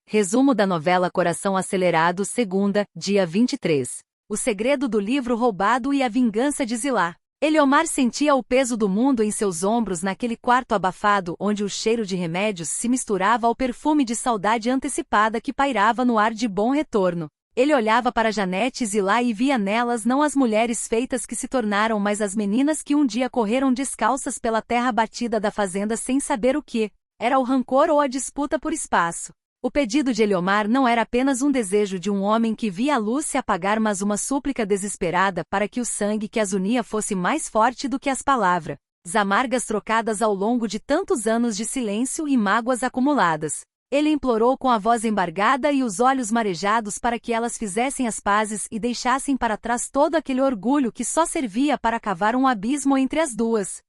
Resumo da novela Coração Acelerado, segunda, dia 23. O segredo do livro roubado e a vingança de Zilá. Eliomar sentia o peso do mundo em seus ombros naquele quarto abafado onde o cheiro de remédios se misturava ao perfume de saudade antecipada que pairava no ar de Bom Retorno. Ele olhava para Janete e Zilá e via nelas não as mulheres feitas que se tornaram, mas as meninas que um dia correram descalças pela terra batida da fazenda sem saber o que era o rancor ou a disputa por espaço. O pedido de Eliomar não era apenas um desejo de um homem que via a luz se apagar, mas uma súplica desesperada para que o sangue que as unia fosse mais forte do que as palavras amargas trocadas ao longo de tantos anos de silêncio e mágoas acumuladas. Ele implorou com a voz embargada e os olhos marejados para que elas fizessem as pazes e deixassem para trás todo aquele orgulho que só servia para cavar um abismo entre as duas.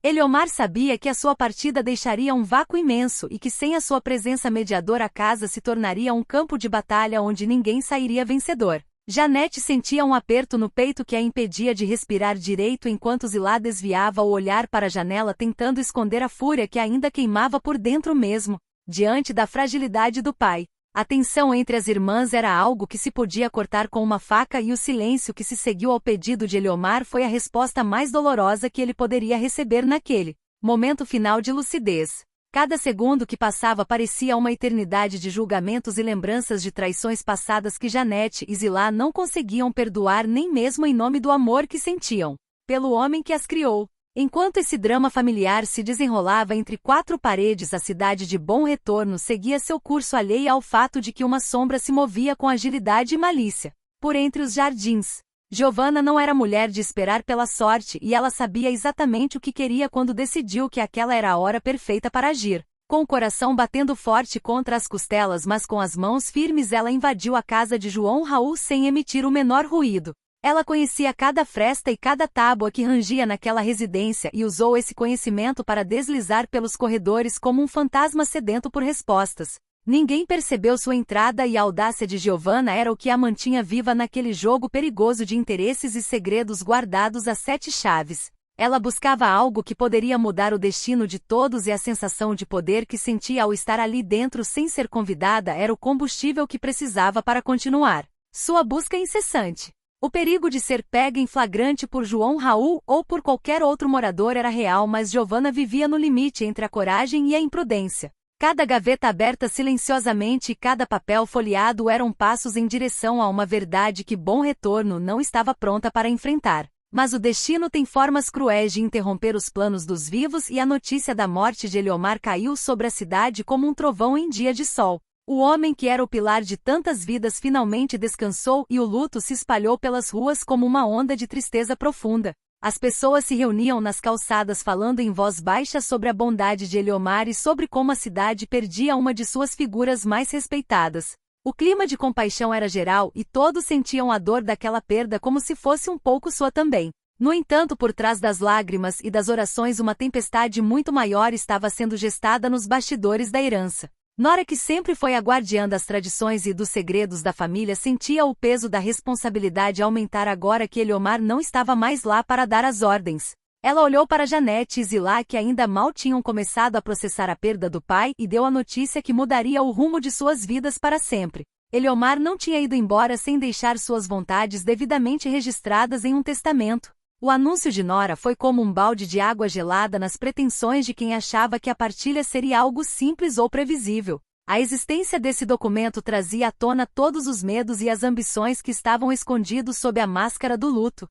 Eliomar sabia que a sua partida deixaria um vácuo imenso e que sem a sua presença mediadora a casa se tornaria um campo de batalha onde ninguém sairia vencedor. Janete sentia um aperto no peito que a impedia de respirar direito enquanto Zilá desviava o olhar para a janela tentando esconder a fúria que ainda queimava por dentro mesmo, diante da fragilidade do pai. A tensão entre as irmãs era algo que se podia cortar com uma faca e o silêncio que se seguiu ao pedido de Eliomar foi a resposta mais dolorosa que ele poderia receber naquele momento final de lucidez. Cada segundo que passava parecia uma eternidade de julgamentos e lembranças de traições passadas que Janete e Zilá não conseguiam perdoar nem mesmo em nome do amor que sentiam pelo homem que as criou. Enquanto esse drama familiar se desenrolava entre quatro paredes, a cidade de Bom Retorno seguia seu curso alheia ao fato de que uma sombra se movia com agilidade e malícia por entre os jardins. Giovanna não era mulher de esperar pela sorte e ela sabia exatamente o que queria quando decidiu que aquela era a hora perfeita para agir. Com o coração batendo forte contra as costelas, mas com as mãos firmes, ela invadiu a casa de João Raul sem emitir o menor ruído. Ela conhecia cada fresta e cada tábua que rangia naquela residência e usou esse conhecimento para deslizar pelos corredores como um fantasma sedento por respostas. Ninguém percebeu sua entrada e a audácia de Giovanna era o que a mantinha viva naquele jogo perigoso de interesses e segredos guardados a 7 chaves. Ela buscava algo que poderia mudar o destino de todos e a sensação de poder que sentia ao estar ali dentro sem ser convidada era o combustível que precisava para continuar sua busca incessante. O perigo de ser pega em flagrante por João Raul ou por qualquer outro morador era real, mas Giovanna vivia no limite entre a coragem e a imprudência. Cada gaveta aberta silenciosamente e cada papel folheado eram passos em direção a uma verdade que Bom Retorno não estava pronta para enfrentar. Mas o destino tem formas cruéis de interromper os planos dos vivos e a notícia da morte de Eliomar caiu sobre a cidade como um trovão em dia de sol. O homem que era o pilar de tantas vidas finalmente descansou e o luto se espalhou pelas ruas como uma onda de tristeza profunda. As pessoas se reuniam nas calçadas falando em voz baixa sobre a bondade de Eliomar e sobre como a cidade perdia uma de suas figuras mais respeitadas. O clima de compaixão era geral e todos sentiam a dor daquela perda como se fosse um pouco sua também. No entanto, por trás das lágrimas e das orações, uma tempestade muito maior estava sendo gestada nos bastidores da herança. Nora, que sempre foi a guardiã das tradições e dos segredos da família, sentia o peso da responsabilidade aumentar agora que Eliomar não estava mais lá para dar as ordens. Ela olhou para Janete e Zilá, que ainda mal tinham começado a processar a perda do pai, e deu a notícia que mudaria o rumo de suas vidas para sempre. Eliomar não tinha ido embora sem deixar suas vontades devidamente registradas em um testamento. O anúncio de Nora foi como um balde de água gelada nas pretensões de quem achava que a partilha seria algo simples ou previsível. A existência desse documento trazia à tona todos os medos e as ambições que estavam escondidos sob a máscara do luto.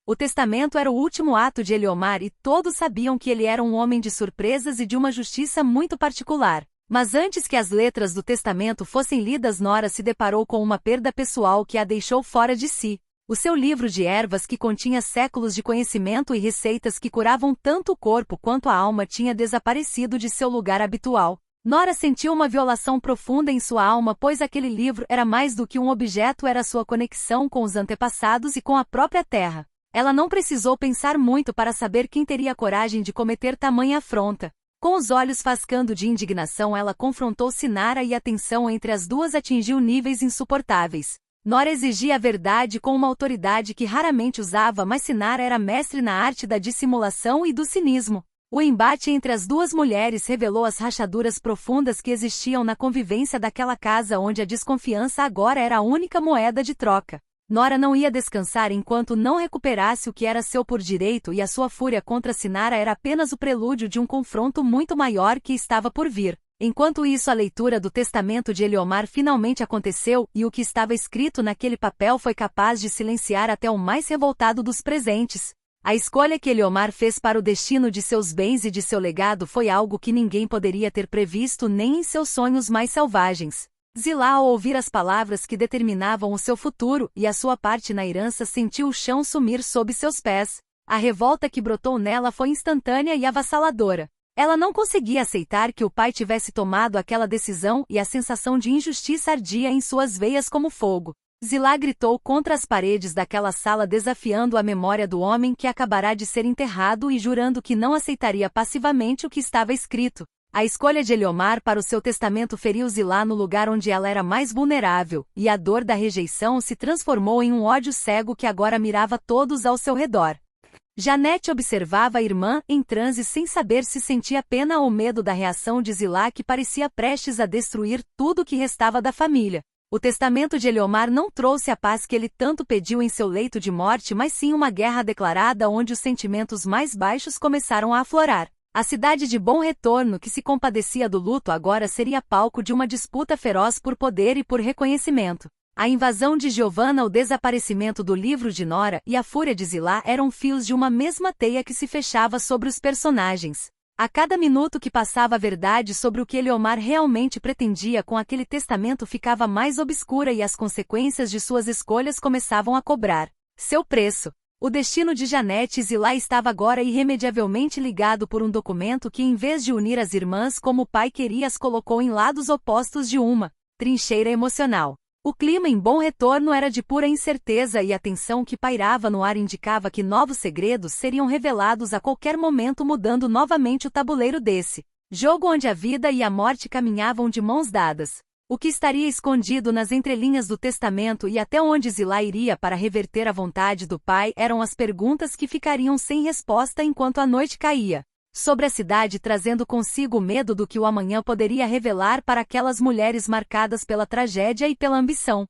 O testamento era o último ato de Eliomar e todos sabiam que ele era um homem de surpresas e de uma justiça muito particular. Mas antes que as letras do testamento fossem lidas, Nora se deparou com uma perda pessoal que a deixou fora de si. O seu livro de ervas, que continha séculos de conhecimento e receitas que curavam tanto o corpo quanto a alma, tinha desaparecido de seu lugar habitual. Nora sentiu uma violação profunda em sua alma, pois aquele livro era mais do que um objeto, era sua conexão com os antepassados e com a própria terra. Ela não precisou pensar muito para saber quem teria coragem de cometer tamanha afronta. Com os olhos fascando de indignação, ela confrontou Sinara e a tensão entre as duas atingiu níveis insuportáveis. Nora exigia a verdade com uma autoridade que raramente usava, mas Sinara era mestre na arte da dissimulação e do cinismo. O embate entre as duas mulheres revelou as rachaduras profundas que existiam na convivência daquela casa onde a desconfiança agora era a única moeda de troca. Nora não ia descansar enquanto não recuperasse o que era seu por direito, e a sua fúria contra Sinara era apenas o prelúdio de um confronto muito maior que estava por vir. Enquanto isso, a leitura do testamento de Eliomar finalmente aconteceu, e o que estava escrito naquele papel foi capaz de silenciar até o mais revoltado dos presentes. A escolha que Eliomar fez para o destino de seus bens e de seu legado foi algo que ninguém poderia ter previsto nem em seus sonhos mais selvagens. Zilá, ao ouvir as palavras que determinavam o seu futuro e a sua parte na herança, sentiu o chão sumir sob seus pés. A revolta que brotou nela foi instantânea e avassaladora. Ela não conseguia aceitar que o pai tivesse tomado aquela decisão, e a sensação de injustiça ardia em suas veias como fogo. Zilá gritou contra as paredes daquela sala, desafiando a memória do homem que acabará de ser enterrado e jurando que não aceitaria passivamente o que estava escrito. A escolha de Eliomar para o seu testamento feriu Zilá no lugar onde ela era mais vulnerável, e a dor da rejeição se transformou em um ódio cego que agora mirava todos ao seu redor. Janete observava a irmã em transe sem saber se sentia pena ou medo da reação de Zilá, que parecia prestes a destruir tudo o que restava da família. O testamento de Eliomar não trouxe a paz que ele tanto pediu em seu leito de morte, mas sim uma guerra declarada onde os sentimentos mais baixos começaram a aflorar. A cidade de Bom Retorno, que se compadecia do luto, agora seria palco de uma disputa feroz por poder e por reconhecimento. A invasão de Giovanna, o desaparecimento do livro de Nora e a fúria de Zilá eram fios de uma mesma teia que se fechava sobre os personagens. A cada minuto que passava, a verdade sobre o que Eliomar realmente pretendia com aquele testamento ficava mais obscura, e as consequências de suas escolhas começavam a cobrar seu preço. O destino de Janete e Zilá estava agora irremediavelmente ligado por um documento que, em vez de unir as irmãs como o pai queria, as colocou em lados opostos de uma trincheira emocional. O clima em Bom Retorno era de pura incerteza, e a tensão que pairava no ar indicava que novos segredos seriam revelados a qualquer momento, mudando novamente o tabuleiro desse jogo onde a vida e a morte caminhavam de mãos dadas. O que estaria escondido nas entrelinhas do testamento e até onde Zilá iria para reverter a vontade do pai eram as perguntas que ficariam sem resposta enquanto a noite caía sobre a cidade, trazendo consigo o medo do que o amanhã poderia revelar para aquelas mulheres marcadas pela tragédia e pela ambição.